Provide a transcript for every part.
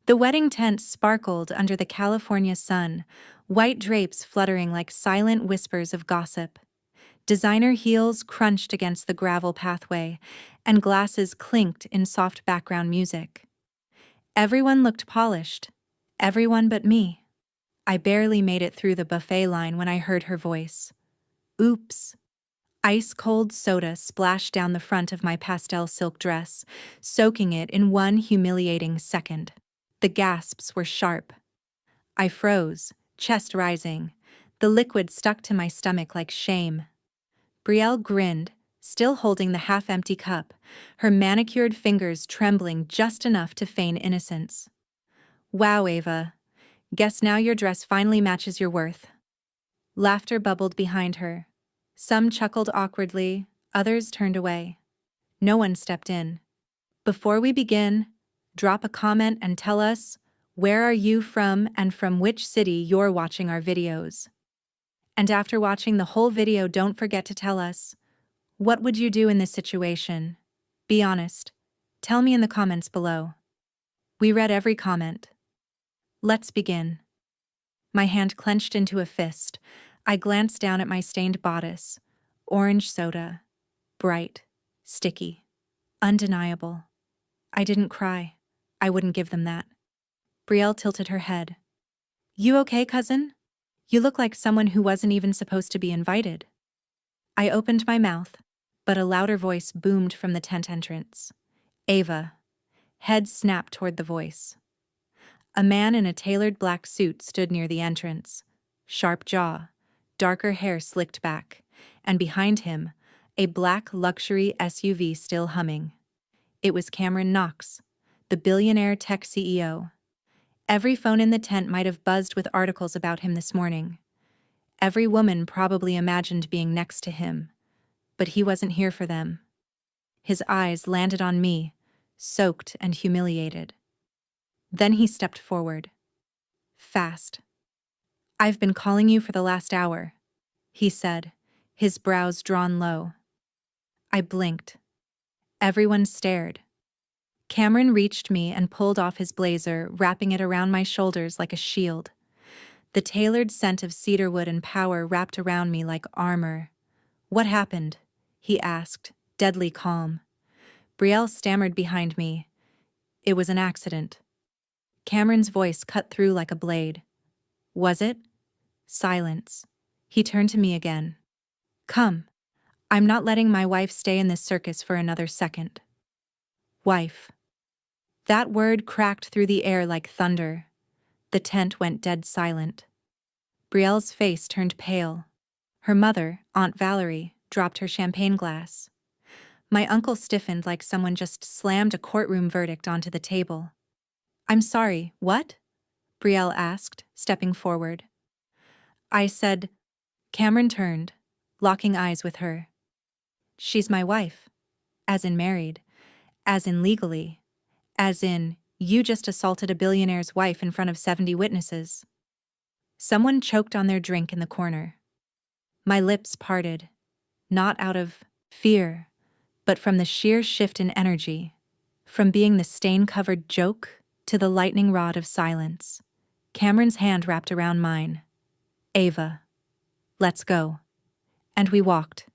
The wedding tent sparkled under the California sun, white drapes fluttering like silent whispers of gossip. Designer heels crunched against the gravel pathway, and glasses clinked in soft background music. Everyone looked polished. Everyone but me. I barely made it through the buffet line when I heard her voice. Oops. Ice-cold soda splashed down the front of my pastel silk dress, soaking it in one humiliating second. The gasps were sharp. I froze, chest rising. The liquid stuck to my stomach like shame. Brielle grinned, still holding the half-empty cup, her manicured fingers trembling just enough to feign innocence. Wow, Ava. Guess now your dress finally matches your worth. Laughter bubbled behind her. Some chuckled awkwardly, others turned away. No one stepped in. Before we begin, drop a comment and tell us, where are you from and from which city you're watching our videos? And after watching the whole video, don't forget to tell us, what would you do in this situation? Be honest. Tell me in the comments below. We read every comment. Let's begin. My hand clenched into a fist. I glanced down at my stained bodice. Orange soda. Bright. Sticky. Undeniable. I didn't cry. I wouldn't give them that. Brielle tilted her head. You okay, cousin? You look like someone who wasn't even supposed to be invited. I opened my mouth, but a louder voice boomed from the tent entrance. Ava. Head snapped toward the voice. A man in a tailored black suit stood near the entrance. Sharp jaw, darker hair slicked back, and behind him, a black luxury SUV still humming. It was Cameron Knox, the billionaire tech CEO. Every phone in the tent might have buzzed with articles about him this morning. Every woman probably imagined being next to him, but he wasn't here for them. His eyes landed on me, soaked and humiliated. Then he stepped forward. Fast. I've been calling you for the last hour, he said, his brows drawn low. I blinked. Everyone stared. Cameron reached me and pulled off his blazer, wrapping it around my shoulders like a shield. The tailored scent of cedarwood and power wrapped around me like armor. What happened? He asked, deadly calm. Brielle stammered behind me. It was an accident. Cameron's voice cut through like a blade. Was it? Silence. He turned to me again. Come. I'm not letting my wife stay in this circus for another second. Wife. That word cracked through the air like thunder. The tent went dead silent. Brielle's face turned pale. Her mother, Aunt Valerie, dropped her champagne glass. My uncle stiffened like someone just slammed a courtroom verdict onto the table. I'm sorry, what? Brielle asked, stepping forward. I said. Cameron turned, locking eyes with her. She's my wife. As in married. As in legally. As in, you just assaulted a billionaire's wife in front of 70 witnesses. Someone choked on their drink in the corner. My lips parted, not out of fear, but from the sheer shift in energy, from being the stain-covered joke to the lightning rod of silence. Cameron's hand wrapped around mine. Ava. Let's go. And we walked,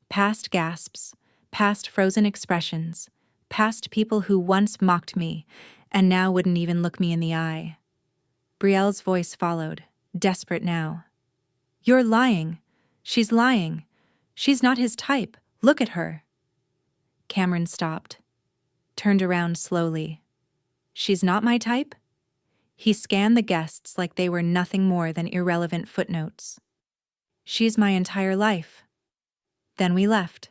past gasps, past frozen expressions, past people who once mocked me and now wouldn't even look me in the eye. Brielle's voice followed, desperate now. You're lying. She's lying. She's not his type. Look at her. Cameron stopped, turned around slowly. She's not my type? He scanned the guests like they were nothing more than irrelevant footnotes. She's my entire life. Then we left.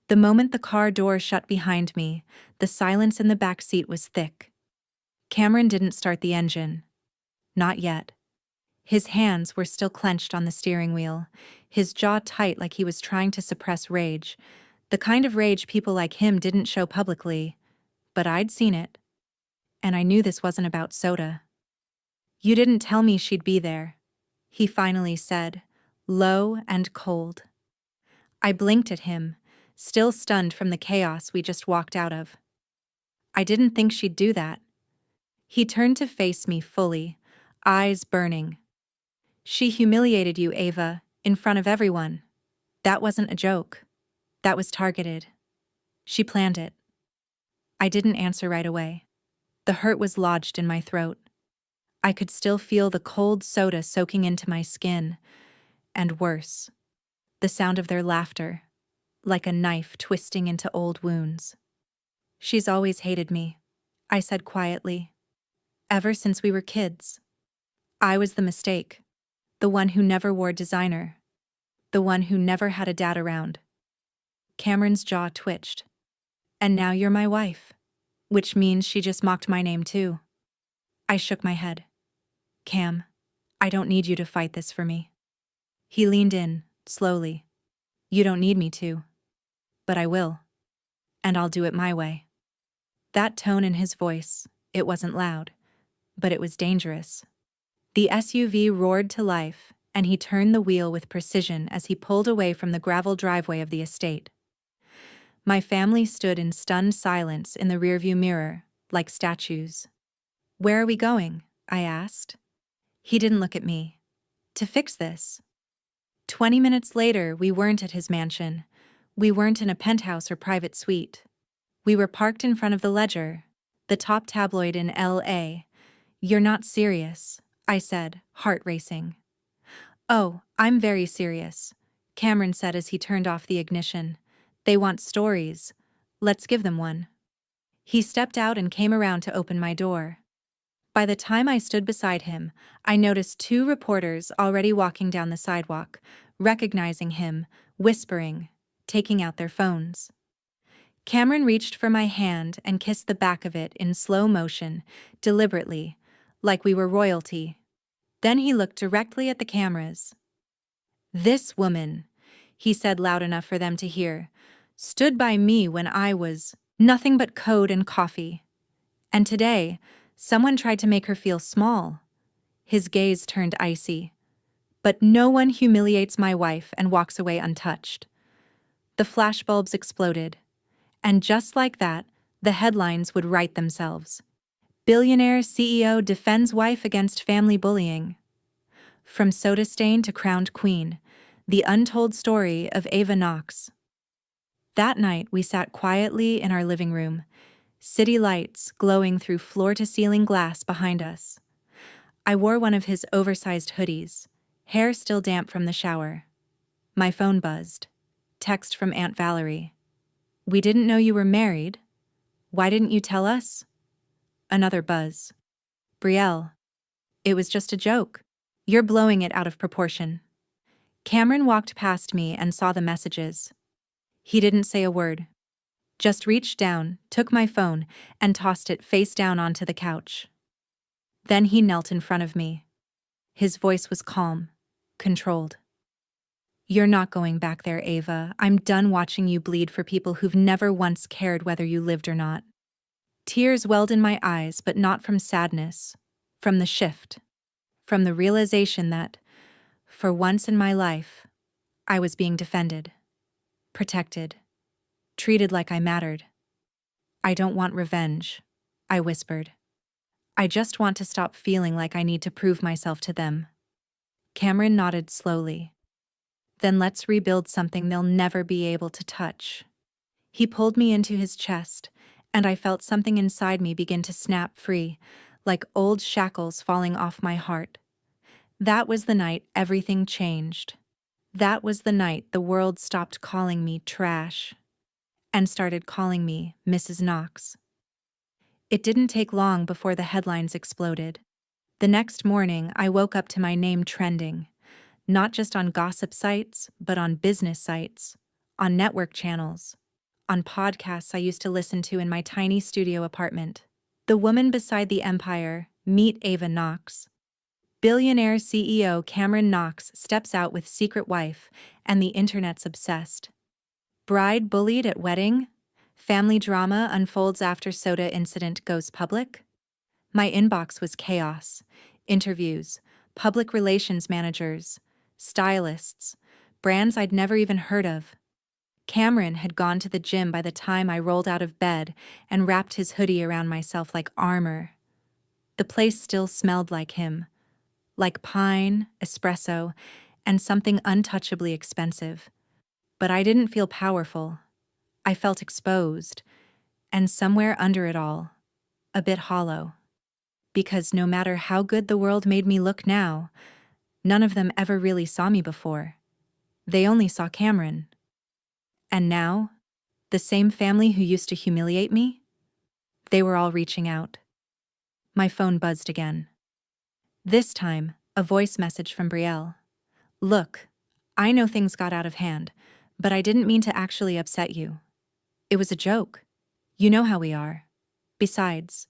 The moment the car door shut behind me, the silence in the back seat was thick. Cameron didn't start the engine. Not yet. His hands were still clenched on the steering wheel, his jaw tight like he was trying to suppress rage, the kind of rage people like him didn't show publicly, but I'd seen it. And I knew this wasn't about soda. You didn't tell me she'd be there, he finally said, low and cold. I blinked at him, still stunned from the chaos we just walked out of. I didn't think she'd do that. He turned to face me fully, eyes burning. She humiliated you, Ava, in front of everyone. That wasn't a joke. That was targeted. She planned it. I didn't answer right away. The hurt was lodged in my throat. I could still feel the cold soda soaking into my skin, and worse, the sound of their laughter, like a knife twisting into old wounds. She's always hated me, I said quietly. Ever since we were kids. I was the mistake. The one who never wore designer. The one who never had a dad around. Cameron's jaw twitched. And now you're my wife. Which means she just mocked my name too. I shook my head. Cam, I don't need you to fight this for me. He leaned in, slowly. You don't need me to. But I will. And I'll do it my way. That tone in his voice, it wasn't loud, but it was dangerous. The SUV roared to life, and he turned the wheel with precision as he pulled away from the gravel driveway of the estate. My family stood in stunned silence in the rearview mirror, like statues. Where are we going? I asked. He didn't look at me. To fix this. 20 minutes later, we weren't at his mansion. We weren't in a penthouse or private suite. We were parked in front of the Ledger, the top tabloid in LA. You're not serious, I said, heart racing. Oh, I'm very serious, Cameron said as he turned off the ignition. They want stories. Let's give them one. He stepped out and came around to open my door. By the time I stood beside him, I noticed 2 reporters already walking down the sidewalk, recognizing him, whispering, taking out their phones. Cameron reached for my hand and kissed the back of it in slow motion, deliberately, like we were royalty. Then he looked directly at the cameras. This woman, he said loud enough for them to hear, stood by me when I was nothing but code and coffee. And today, someone tried to make her feel small. His gaze turned icy. But no one humiliates my wife and walks away untouched. The flashbulbs exploded. And just like that, the headlines would write themselves. Billionaire CEO defends wife against family bullying. From soda stain to crowned queen, the untold story of Ava Knox. That night, we sat quietly in our living room, city lights glowing through floor-to-ceiling glass behind us. I wore one of his oversized hoodies, hair still damp from the shower. My phone buzzed. Text from Aunt Valerie. We didn't know you were married. Why didn't you tell us? Another buzz. Brielle. It was just a joke. You're blowing it out of proportion. Cameron walked past me and saw the messages. He didn't say a word. Just reached down, took my phone, and tossed it face down onto the couch. Then he knelt in front of me. His voice was calm, controlled. You're not going back there, Ava. I'm done watching you bleed for people who've never once cared whether you lived or not. Tears welled in my eyes, but not from sadness, from the shift, from the realization that, for once in my life, I was being defended, protected, treated like I mattered. I don't want revenge, I whispered. I just want to stop feeling like I need to prove myself to them. Cameron nodded slowly. Then let's rebuild something they'll never be able to touch. He pulled me into his chest, and I felt something inside me begin to snap free, like old shackles falling off my heart. That was the night everything changed. That was the night the world stopped calling me trash and started calling me Mrs. Knox. It didn't take long before the headlines exploded. The next morning, I woke up to my name trending. Not just on gossip sites, but on business sites, on network channels, on podcasts I used to listen to in my tiny studio apartment. The woman beside the empire, meet Ava Knox. Billionaire CEO Cameron Knox steps out with secret wife, and the internet's obsessed. Bride bullied at wedding? Family drama unfolds after soda incident goes public? My inbox was chaos. Interviews, public relations managers, stylists, brands I'd never even heard of. Cameron had gone to the gym by the time I rolled out of bed and wrapped his hoodie around myself like armor. The place still smelled like him, like pine, espresso, and something untouchably expensive. But I didn't feel powerful. I felt exposed, and somewhere under it all, a bit hollow. Because no matter how good the world made me look now, none of them ever really saw me before. They only saw Cameron. And now, the same family who used to humiliate me, they were all reaching out. My phone buzzed again. This time, a voice message from Brielle. Look, I know things got out of hand, but I didn't mean to actually upset you. It was a joke. You know how we are. Besides,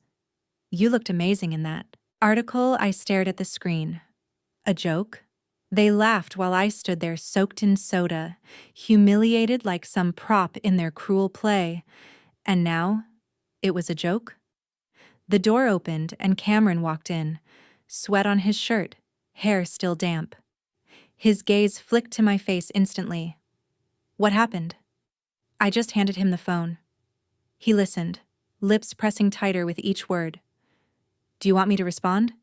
you looked amazing in that article. I stared at the screen. A joke? They laughed while I stood there soaked in soda, humiliated like some prop in their cruel play. And now, it was a joke? The door opened and Cameron walked in, sweat on his shirt, hair still damp. His gaze flicked to my face instantly. What happened? I just handed him the phone. He listened, lips pressing tighter with each word. Do you want me to respond?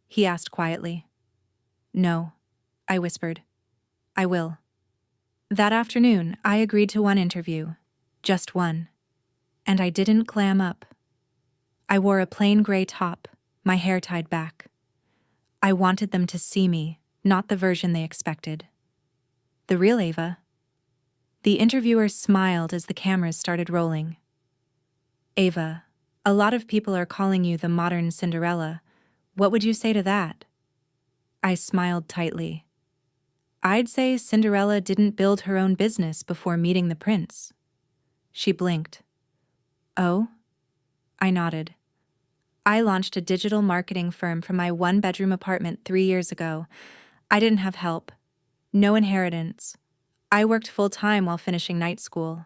He asked quietly. No, I whispered. I will. That afternoon, I agreed to one interview. Just one. And I didn't glam up. I wore a plain gray top, my hair tied back. I wanted them to see me, not the version they expected. The real Ava. The interviewer smiled as the cameras started rolling. Ava, a lot of people are calling you the modern Cinderella. What would you say to that? I smiled tightly. I'd say Cinderella didn't build her own business before meeting the prince. She blinked. Oh? I nodded. I launched a digital marketing firm from my one-bedroom apartment 3 years ago. I didn't have help. No inheritance. I worked full-time while finishing night school.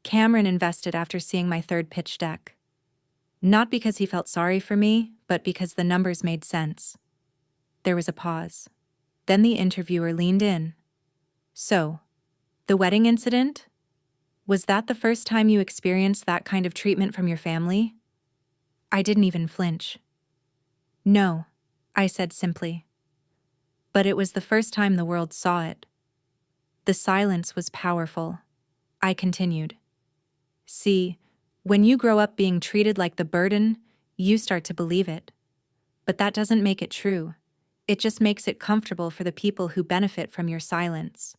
Cameron invested after seeing my third pitch deck. Not because he felt sorry for me, but because the numbers made sense. There was a pause. Then the interviewer leaned in. So, the wedding incident? Was that the first time you experienced that kind of treatment from your family? I didn't even flinch. No, I said simply. But it was the first time the world saw it. The silence was powerful. I continued. See, when you grow up being treated like the burden, you start to believe it. But that doesn't make it true. It just makes it comfortable for the people who benefit from your silence.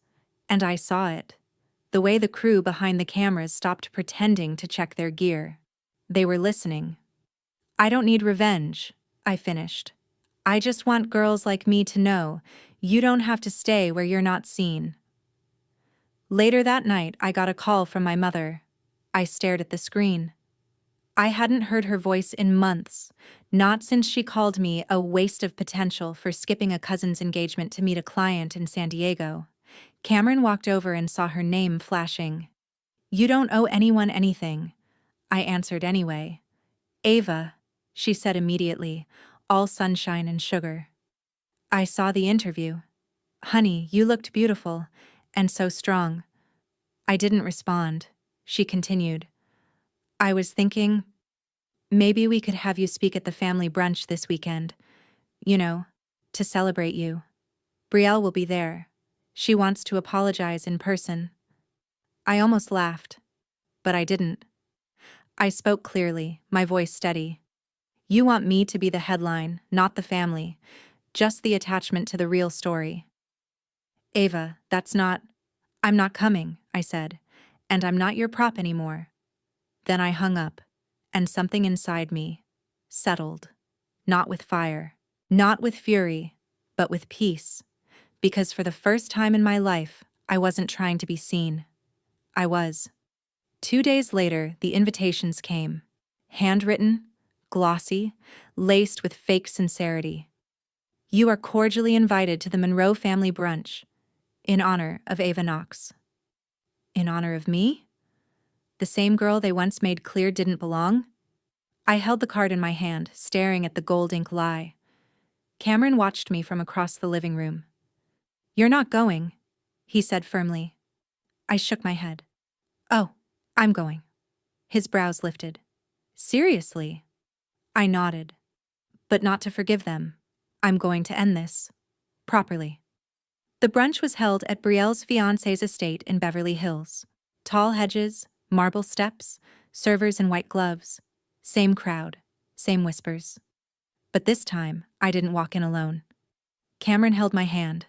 And I saw it. The way the crew behind the cameras stopped pretending to check their gear. They were listening. I don't need revenge, I finished. I just want girls like me to know you don't have to stay where you're not seen. Later that night, I got a call from my mother. I stared at the screen. I hadn't heard her voice in months, not since she called me a waste of potential for skipping a cousin's engagement to meet a client in San Diego. Cameron walked over and saw her name flashing. You don't owe anyone anything. I answered anyway. Ava, she said immediately, all sunshine and sugar. I saw the interview. Honey, you looked beautiful, and so strong. I didn't respond. She continued. I was thinking, maybe we could have you speak at the family brunch this weekend. You know, to celebrate you. Brielle will be there. She wants to apologize in person. I almost laughed, but I didn't. I spoke clearly, my voice steady. You want me to be the headline, not the family, just the attachment to the real story. Ava, I'm not coming, I said, and I'm not your prop anymore. Then I hung up, and something inside me settled. Not with fire, not with fury, but with peace. Because for the first time in my life, I wasn't trying to be seen. I was. 2 days later, the invitations came. Handwritten, glossy, laced with fake sincerity. You are cordially invited to the Monroe family brunch, in honor of Ava Knox. In honor of me? The same girl they once made clear didn't belong? I held the card in my hand, staring at the gold ink lie. Cameron watched me from across the living room. You're not going, he said firmly. I shook my head. Oh, I'm going. His brows lifted. Seriously? I nodded. but not to forgive them. I'm going to end this. Properly. The brunch was held at Brielle's fiancé's estate in Beverly Hills. Tall hedges, marble steps, servers in white gloves. Same crowd, same whispers. But this time, I didn't walk in alone. Cameron held my hand.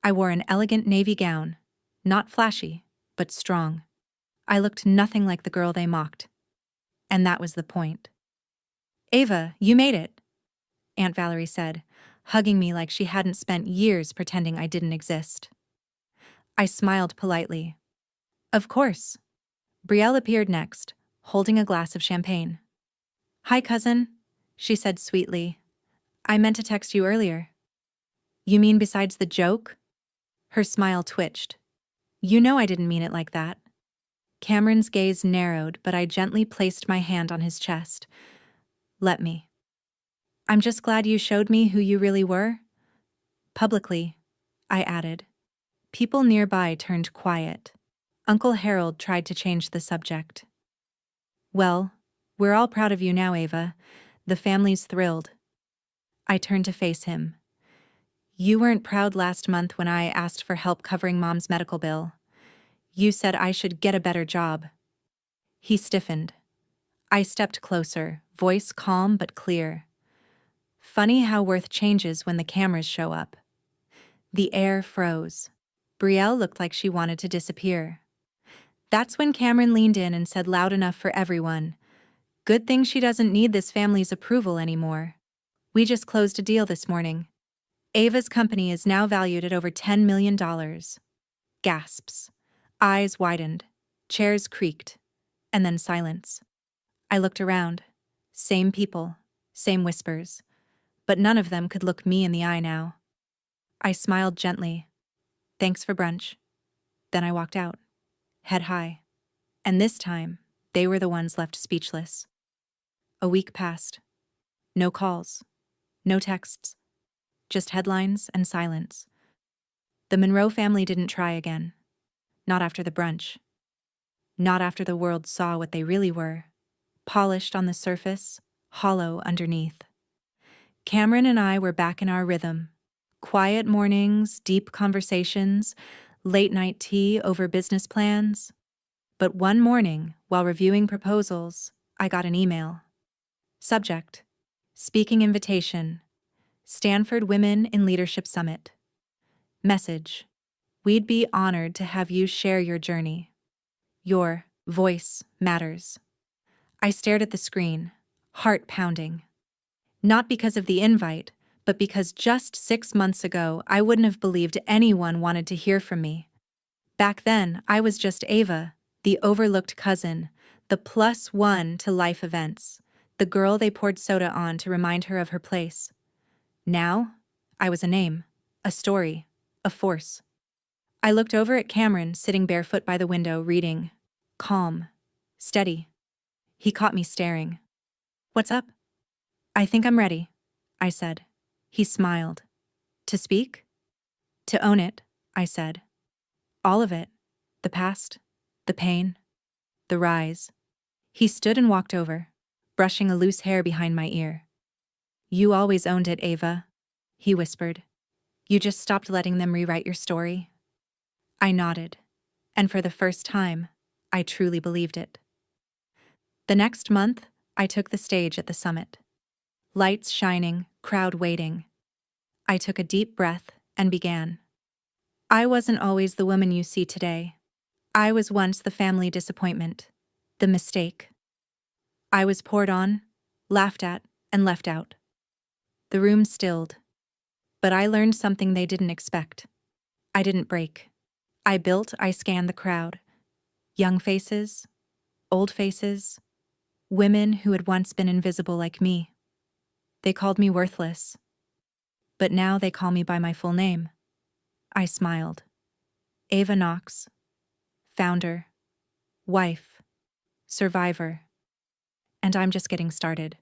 I wore an elegant navy gown, not flashy, but strong. I looked nothing like the girl they mocked. And that was the point. "Ava, you made it," Aunt Valerie said, hugging me like she hadn't spent years pretending I didn't exist. I smiled politely. "Of course." Brielle appeared next, holding a glass of champagne. "Hi, cousin," she said sweetly. "I meant to text you earlier." "You mean besides the joke?" Her smile twitched. "You know I didn't mean it like that." Cameron's gaze narrowed, but I gently placed my hand on his chest. "Let me." "I'm just glad you showed me who you really were." "Publicly," I added. People nearby turned quiet. Uncle Harold tried to change the subject. "Well, we're all proud of you now, Ava. The family's thrilled." I turned to face him. "You weren't proud last month when I asked for help covering Mom's medical bill. You said I should get a better job." He stiffened. I stepped closer, voice calm but clear. "Funny how worth changes when the cameras show up." The air froze. Brielle looked like she wanted to disappear. That's when Cameron leaned in and said loud enough for everyone, "Good thing she doesn't need this family's approval anymore. We just closed a deal this morning. Ava's company is now valued at over $10 million. Gasps. Eyes widened. Chairs creaked. And then silence. I looked around. Same people. Same whispers. But none of them could look me in the eye now. I smiled gently. "Thanks for brunch." Then I walked out, head high. And this time, they were the ones left speechless. A week passed. No calls. No texts. Just headlines and silence. The Monroe family didn't try again. Not after the brunch. Not after the world saw what they really were. Polished on the surface, hollow underneath. Cameron and I were back in our rhythm. Quiet mornings, deep conversations, late-night tea over business plans. But one morning, while reviewing proposals, I got an email. Subject: Speaking invitation. Stanford Women in Leadership Summit. Message: We'd be honored to have you share your journey. Your voice matters. I stared at the screen, heart pounding. Not because of the invite, but because just 6 months ago I wouldn't have believed anyone wanted to hear from me. Back then, I was just Ava, the overlooked cousin, the +1 to life events, the girl they poured soda on to remind her of her place. Now, I was a name, a story, a force. I looked over at Cameron sitting barefoot by the window reading. Calm. Steady. He caught me staring. "What's up?" "I think I'm ready," I said. He smiled. "To speak?" "To own it," I said. "All of it. The past, the pain, the rise." He stood and walked over, brushing a loose hair behind my ear. "You always owned it, Ava," he whispered. "You just stopped letting them rewrite your story." I nodded, and for the first time, I truly believed it. The next month, I took the stage at the summit. Lights shining, crowd waiting. I took a deep breath and began. "I wasn't always the woman you see today. I was once the family disappointment, the mistake. I was poured on, laughed at, and left out." The room stilled. But I learned something they didn't expect. I didn't break. I scanned the crowd. Young faces, old faces, women who had once been invisible like me. They called me worthless. But now they call me by my full name. I smiled. Ava Knox. Founder. Wife. Survivor. And I'm just getting started.